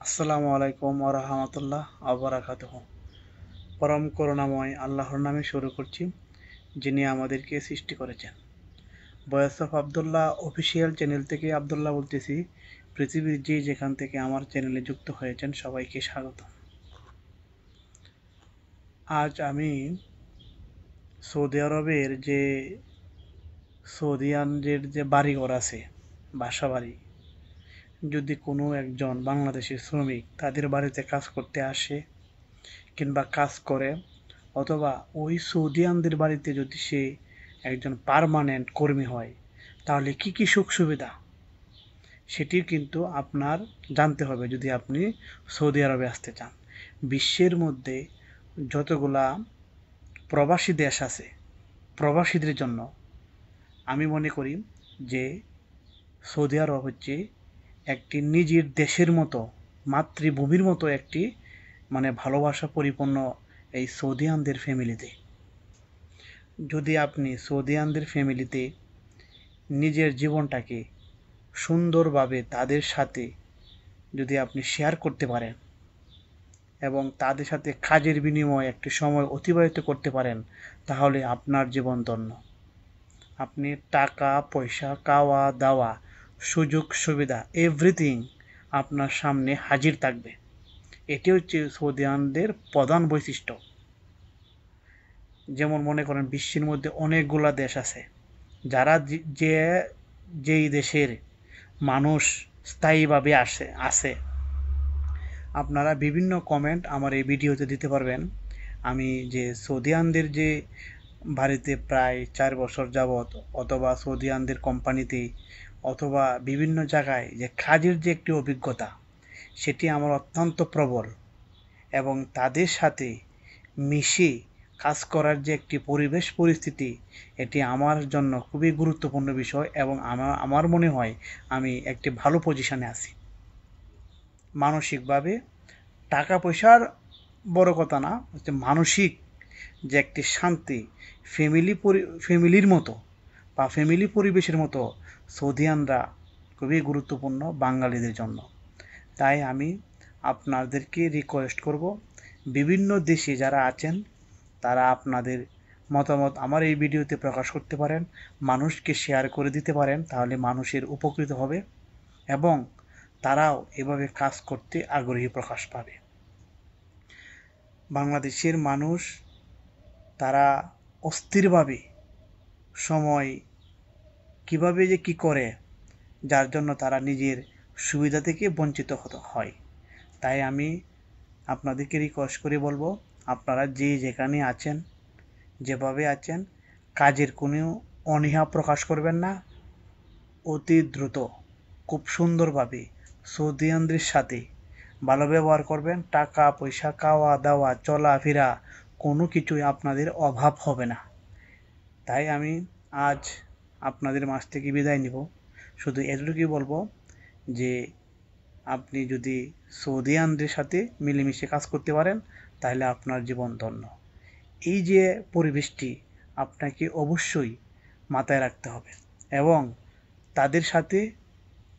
আসসালামু আলাইকুম ওয়া রাহমাতুল্লাহ ওয়া বারাকাতুহু। পরম করুণাময় আল্লাহর নামে শুরু করছি, যিনি আমাদেরকে সৃষ্টি করেছেন। Voice of Abdullah official channel থেকে আব্দুল্লাহ বলতেছি। পৃথিবীর যে যেখান থেকে আমার চ্যানেলে যুক্ত হয়েছেন সবাইকে স্বাগত। আজ আমি সৌদি আরবের যে সৌদিয়ানদের যে বাড়িঘর আছে, বাসা বাড়ি, যদি কোনো একজন বাংলাদেশি শ্রমিক তাদের বাড়িতে কাজ করতে আসে কিংবা কাজ করে, অথবা ওই সৌদিয়ানদের বাড়িতে যদি সে একজন পার্মানেন্ট কর্মী হয়, তাহলে কি কি সুখ সুবিধা সেটি কিন্তু আপনার জানতে হবে যদি আপনি সৌদি আরবে আসতে চান। বিশ্বের মধ্যে যতগুলা প্রবাসী দেশ আছে, প্রবাসীদের জন্য আমি মনে করি যে সৌদি আরব হচ্ছে একটি নিজের দেশের মতো, মাতৃভূমির মতো একটি ভালোবাসা পরিপূর্ণ এই সৌদিয়ানদের ফ্যামিলিতে। যদি আপনি সৌদিয়ানদের ফ্যামিলিতে নিজের জীবনটাকে সুন্দরভাবে তাদের সাথে যদি আপনি শেয়ার করতে পারেন এবং তাদের সাথে কাজের বিনিময়ে একটি সময় অতিবাহিত করতে পারেন, তাহলে আপনার জীবন ধন্য। আপনি টাকা পয়সা, খাওয়া দাওয়া, সুযোগ সুবিধা, এভরিথিং আপনার সামনে হাজির থাকবে। এটি হচ্ছে সৌদিয়ানদের প্রধান বৈশিষ্ট্য। যেমন মনে করেন বিশ্বের মধ্যে অনেকগুলা দেশ আছে, যারা যেই দেশের মানুষ স্থায়ীভাবে আসে। আপনারা বিভিন্ন কমেন্ট আমার এই ভিডিওতে দিতে পারবেন। আমি যে সৌদিয়ানদের যে বাড়িতে প্রায় 4 বছর যাবৎ, অথবা সৌদিয়ানদের কোম্পানিতে, অথবা বিভিন্ন জায়গায় যে কাজের যে একটি অভিজ্ঞতা, সেটি আমার অত্যন্ত প্রবল। এবং তাদের সাথে মিশে কাজ করার যে একটি পরিবেশ পরিস্থিতি, এটি আমার জন্য খুবই গুরুত্বপূর্ণ বিষয়। এবং আমার মনে হয় আমি একটি ভালো পজিশনে আছি মানসিকভাবে। টাকা পয়সার বড় কথা না, হচ্ছে মানসিক যে একটি শান্তি, ফ্যামিলির মতো বা ফ্যামিলি পরিবেশের মতো সৌদিয়ানরা খুবই গুরুত্বপূর্ণ বাঙালিদের জন্য। তাই আমি আপনাদেরকে রিকোয়েস্ট করব, বিভিন্ন দেশে যারা আছেন তারা আপনাদের মতামত আমার এই ভিডিওতে প্রকাশ করতে পারেন, মানুষকে শেয়ার করে দিতে পারেন, তাহলে মানুষের উপকৃত হবে এবং তারাও এভাবে কাজ করতে আগ্রহী প্রকাশ পাবে। বাংলাদেশের মানুষ তারা অস্থিরভাবে সময় কিভাবে যে কি করে, যার জন্য তারা নিজের সুবিধা থেকে বঞ্চিত হয়। তাই আমি আপনাদেরকে রিকোয়েস্ট করে বলবো, আপনারা যে যেখানে আছেন, যেভাবে আছেন, কাজের কোনো অনীহা প্রকাশ করবেন না। অতি দ্রুত খুব সুন্দরভাবে সৌদিয়ানদের সাথে ভালো ব্যবহার করবেন। টাকা পয়সা, খাওয়া দাওয়া, চলাফেরা, কোনো কিছুই আপনাদের অভাব হবে না। তাই আমি আজ আপনাদের মাঝ থেকে বিদায় নিব, শুধু এতটুকুই বলবো যে আপনি যদি সৌদিয়ানদের সাথে মিলেমিশে কাজ করতে পারেন, তাহলে আপনার জীবন ধন্য। এই যে পরিবেশটি আপনাকে অবশ্যই মাথায় রাখতে হবে এবং তাদের সাথে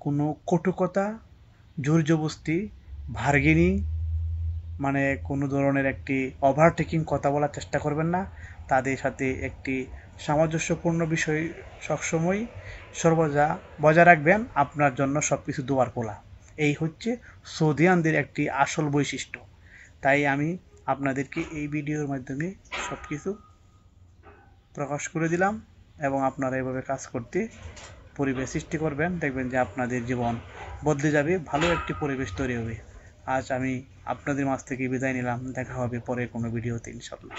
কোনো কটু কথা, জোর জবরদস্তি, বার্গেনিং, কোনো ধরনের একটি ওভারটেকিং কথা বলার চেষ্টা করবেন না। তাদের সাথে একটি সামঞ্জস্যপূর্ণ বিষয় সবসময় সর্বদা বজায় রাখবেন। আপনার জন্য সব কিছু দুয়ার খোলা। এই হচ্ছে সৌদিয়ানদের একটি আসল বৈশিষ্ট্য। তাই আমি আপনাদেরকে এই ভিডিওর মাধ্যমে সব কিছু প্রকাশ করে দিলাম এবং আপনারা এভাবে কাজ করতে পরিবেশ সৃষ্টি করবেন, দেখবেন যে আপনাদের জীবন বদলে যাবে, ভালো একটি পরিবেশ তৈরি হবে। আজ আমি আপনাদের মাঝ থেকে বিদায় নিলাম, দেখা হবে পরে কোনো ভিডিওতে ইনশাআল্লাহ।